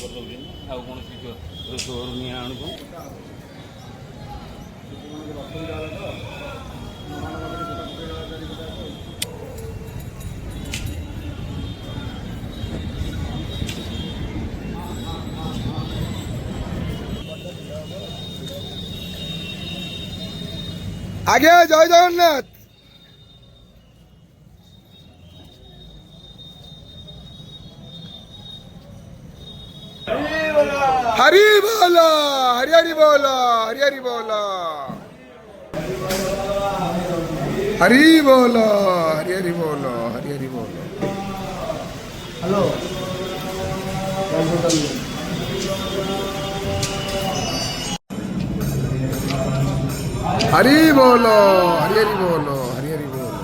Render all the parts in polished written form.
କରିଦେଉଛନ୍ତି ଆଉ କୌଣସି ସୋରୁ ନିଆଁ ଆଣୁଛନ୍ତି। আগে জয় জগন্নাথ। हरी बोला हरि हरि बोला हरि हरि बोला हरी बोला हरि हरि बोला हरि हरि बोला। हेलो हरी बोलो हरि हरि बोलो हरि हरि बोलो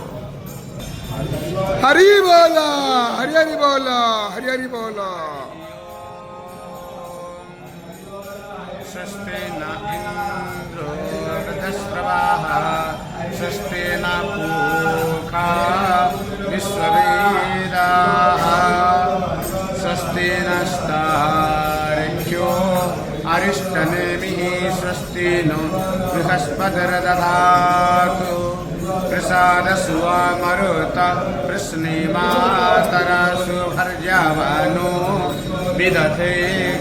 हरी बोला हरि हरि बोला हरि हरि बोला। स्वस्ति न इंद्रो वृद्धश्रवाः स्वस्ति न पूषा विश्ववेदाः स्वस्ति नस्तार्क्ष्यो अरिष्टनेमिः स्वस्ति नो बृहस्पतिर्दधातु प्रसादसुवामरुत प्रश्नेमातरसु भर्जावनो विदधे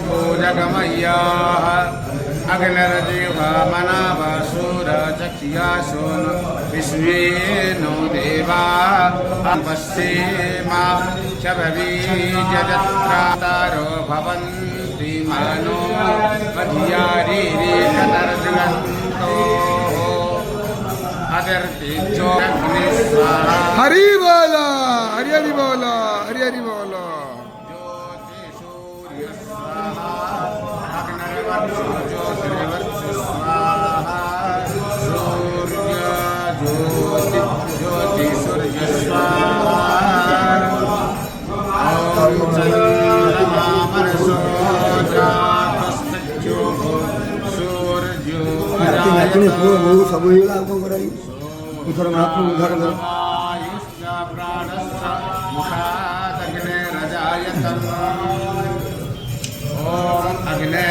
भोजगमय्याः अग्निर्जिह्वा मनावसूरचक्षुषासून् विश्वेनो देवा पश्येमा शबवीजत्रातारो भवन्ति मानो मध्यारीरेकतर्जगन्तो अदर्तिचो अग्निस्वाहा। हरि बोला हरि हरि बोला हरि हरि बोला। ज्योतिर्वर्चु स्वाहा सूर्य ज्योति ज्योति सूर्य स्वाहा ॐ चन्द्रमा मनसो जातस्तु सूर्यो सब आयुष्य प्राणस्य मुखादग्निरजायतम् ॐ अग्ने